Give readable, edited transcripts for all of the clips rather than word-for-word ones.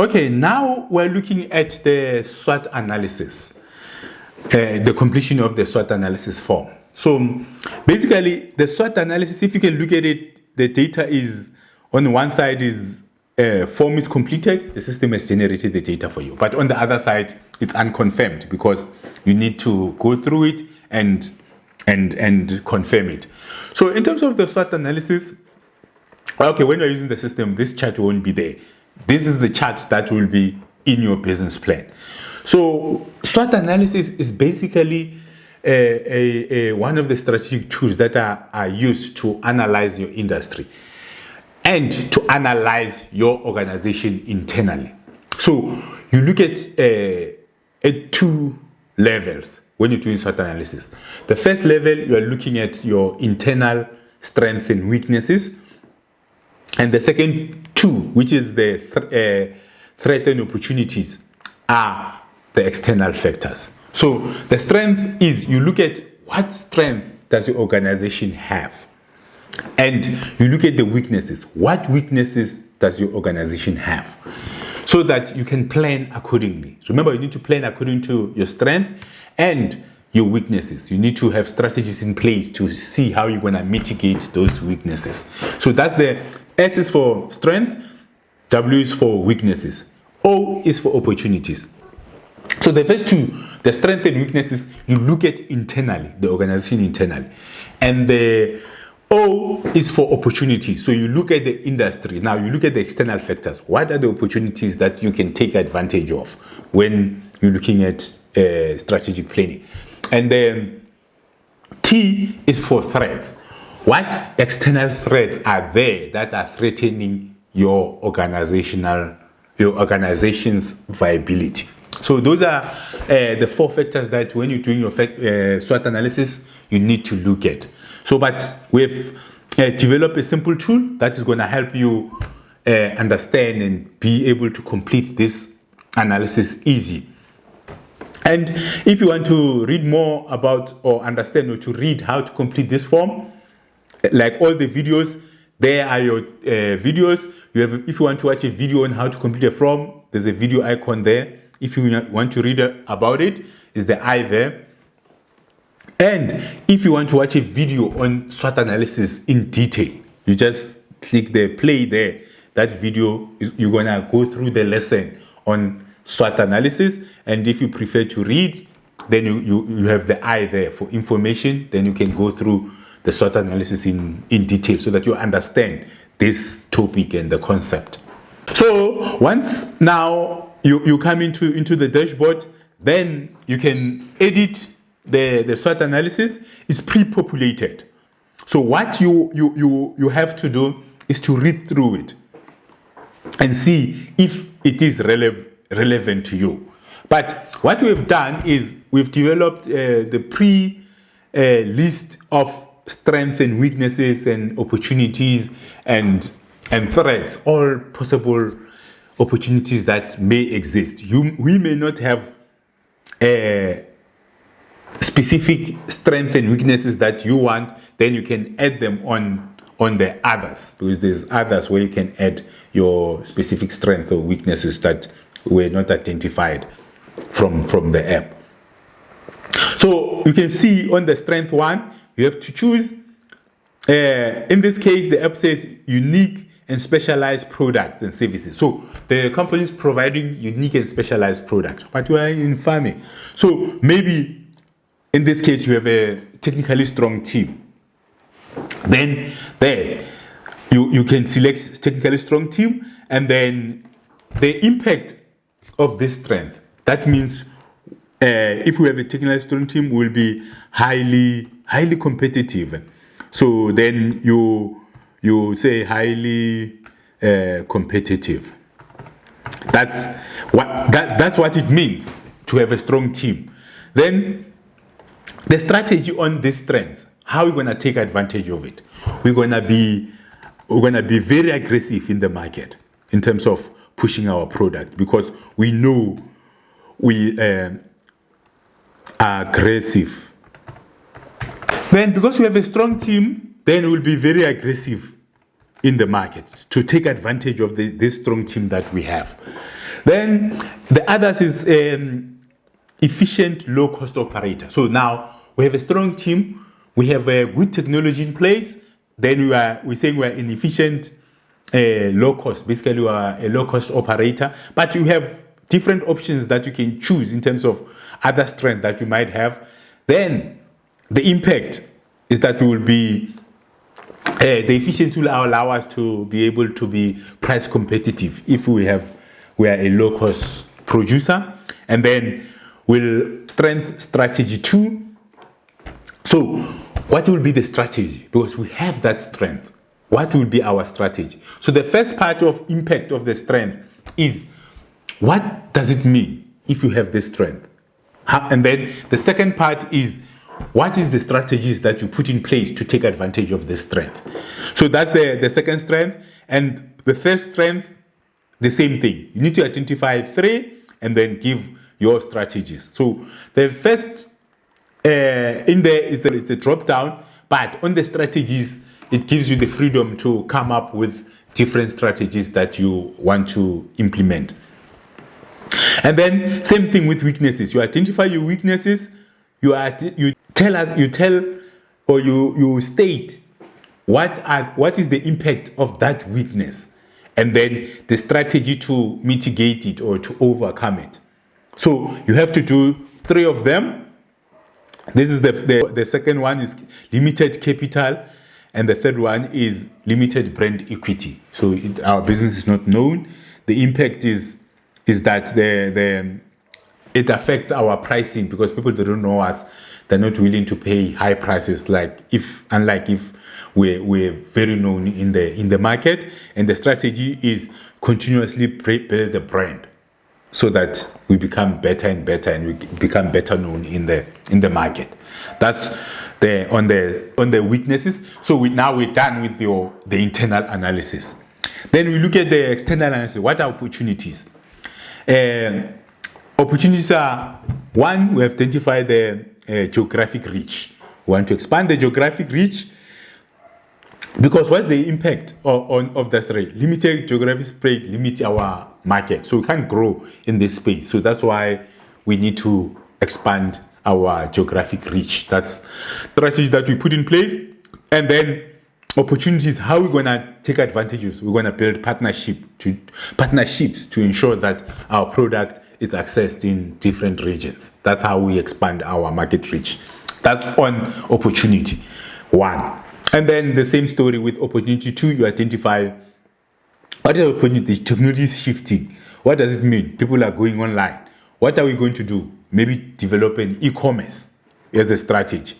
Okay, now we're looking at the SWOT analysis, the completion of the SWOT analysis form. So basically, the SWOT analysis, if you can look at it, the data is on one side is form is completed, the system has generated the data for you. But on the other side, it's unconfirmed because you need to go through it and confirm it. So in terms of the SWOT analysis, okay, when you're using the system, this chart won't be there. This is the chart that will be in your business plan. So SWOT analysis is basically one of the strategic tools that are used to analyze your industry and to analyze your organization internally. So you look at two levels when you're doing SWOT analysis. The first level, you are looking at your internal strengths and weaknesses. And the second two, which is the threat and opportunities, are the external factors. So the strength is you look at what strength does your organization have, and you look at the weaknesses. What weaknesses does your organization have, so that you can plan accordingly. Remember, you need to plan according to your strength and your weaknesses. You need to have strategies in place to see how you're going to mitigate those weaknesses. So that's the S is for strength, W is for weaknesses, O is for opportunities. So the first two, the strength and weaknesses, you look at internally, the organization internally. And the O is for opportunities. So you look at the industry. Now you look at the external factors. What are the opportunities that you can take advantage of when you're looking at strategic planning? And then T is for threats. What external threats are there that are threatening your organization's viability? So those are the four factors that when you're doing your SWOT analysis, you need to look at. So, but we've developed a simple tool that is going to help you understand and be able to complete this analysis easy. And if you want to read more about or understand or to read how to complete this form, like all the videos, there are your videos. If you want to watch a video on how to complete a form, there's a video icon there. If you want to read about it, is the I there. And if you want to watch a video on SWOT analysis in detail, you just click the play there. That video, you're going to go through the lesson on SWOT analysis. And if you prefer to read, then you have the I there for information. Then you can go through the SWOT analysis in detail so that you understand this topic and the concept. So once now you come into the dashboard, then you can edit the SWOT analysis. Is pre-populated. So what you have to do is to read through it and see if it is relevant to you. But what we've done is we've developed the list of strengths and weaknesses and opportunities and threats, all possible opportunities that may exist. We may not have specific strengths and weaknesses that you want, then you can add them on the others, because there's others where you can add your specific strengths or weaknesses that were not identified from the app. So you can see on the strength one, you have to choose. In this case, the app says unique and specialized products and services. So the company is providing unique and specialized products, but we are in farming. So maybe in this case, you have a technically strong team. Then there, you can select technically strong team, and then the impact of this strength. That means if we have a technically strong team, we'll be highly competitive. So then you say highly competitive. That's what it means to have a strong team. Then the strategy on this strength, how we're going to take advantage of it. We're going to be very aggressive in the market in terms of pushing our product, because we know we are aggressive. Then because we have a strong team, then we'll be very aggressive in the market to take advantage of this strong team that we have. Then the others is efficient low-cost operator. So now we have a strong team, we have a good technology in place. Then we're saying we're an efficient low cost. Basically, we are a low cost operator, but you have different options that you can choose in terms of other strength that you might have. Then the impact is that we will be the efficiency will allow us to be able to be price competitive if we are a low cost producer. And then we'll strength strategy 2. So what will be the strategy? Because we have that strength. What will be our strategy? So the first part of impact of the strength is, what does it mean if you have this strength? And then the second part is, what is the strategies that you put in place to take advantage of this strength? So that's the second strength. And the first strength, the same thing. You need to identify 3 and then give your strategies. So the first in there is the drop down, but on the strategies, it gives you the freedom to come up with different strategies that you want to implement. And then same thing with weaknesses. You identify your weaknesses, you state what is the impact of that weakness, and then the strategy to mitigate it or to overcome it. So you have to do 3 of them. This is the second one is limited capital, and the third one is limited brand equity. So our business is not known. The impact is that it affects our pricing because people that don't know us, they're not willing to pay high prices unlike if we're very known in the market. And the strategy is continuously build the brand so that we become better and better and we become better known in the market. That's on the weaknesses. So we're done with the internal analysis. Then we look at the external analysis. What are opportunities? Opportunities are, 1, we have identified the geographic reach. We want to expand the geographic reach because what's the impact of that rate? Limited geographic spread limits our market, so we can't grow in this space. So that's why we need to expand our geographic reach. That's strategy that we put in place. And then opportunities, how we're gonna take advantages. We're gonna build partnerships to ensure that our product is accessed in different regions. That's how we expand our market reach. That's on opportunity 1. And then the same story with opportunity 2. You identify what is opportunity. Technology is shifting. What does it mean? People are going online. What are we going to do? Maybe develop an e-commerce as a strategy.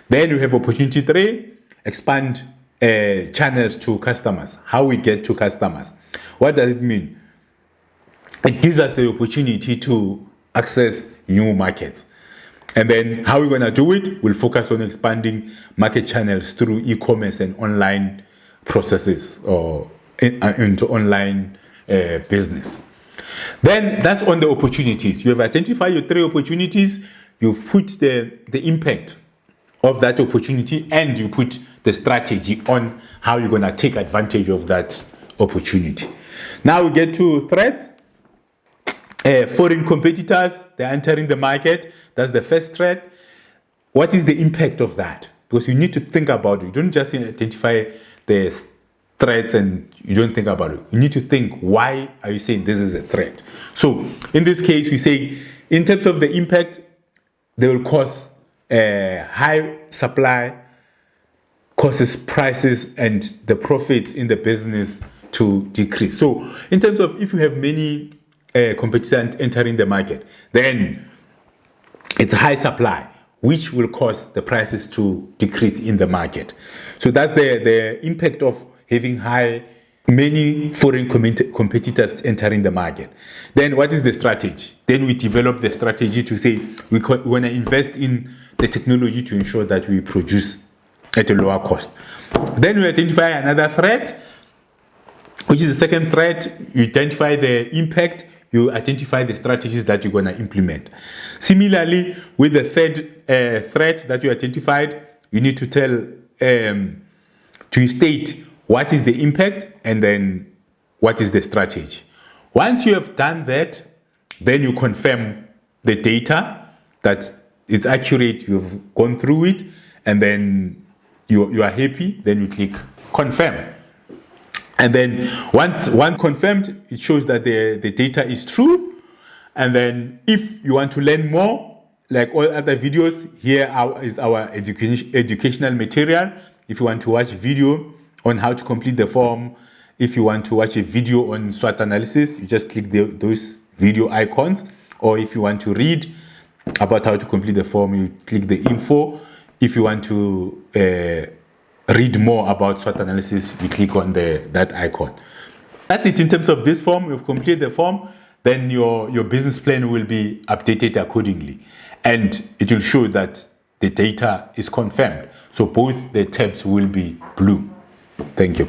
Then you have opportunity 3, expand channels to customers. How we get to customers. What does it mean? It gives us the opportunity to access new markets. And then how we're going to do it, we'll focus on expanding market channels through e-commerce and online processes or into online business. Then that's on the opportunities. You have identified your 3 opportunities, you've put the impact of that opportunity, and you put the strategy on how you're going to take advantage of that opportunity. Now we get to threats. Foreign competitors, they're entering the market. That's the first threat. What is the impact of that? Because you need to think about it. You don't just identify the threats and you don't think about it. You need to think, why are you saying this is a threat? So in this case, we say, in terms of the impact, they will cause high supply, causes prices and the profits in the business to decrease. So in terms of if you have many competitors entering the market, then it's high supply, which will cause the prices to decrease in the market. So that's the impact of having many foreign competitors entering the market. Then what is the strategy? Then we develop the strategy to say we want to invest in the technology to ensure that we produce at a lower cost. Then we identify another threat, which is the second threat. You identify the impact, you identify the strategies that you're going to implement. Similarly, with the third threat that you identified, you need to to state what is the impact and then what is the strategy. Once you have done that, then you confirm the data that it's accurate, you've gone through it, and then you are happy, then you click confirm. And then once confirmed, it shows that the data is true. And then if you want to learn more, like all other videos, here is our educational material. If you want to watch video on how to complete the form, if you want to watch a video on SWOT analysis, you just click those video icons. Or if you want to read about how to complete the form, you click the info. If you want to read more about SWOT analysis, you click on that icon. That's it in terms of this form. We've completed the form. Then your business plan will be updated accordingly. And it will show that the data is confirmed. So both the tabs will be blue. Thank you.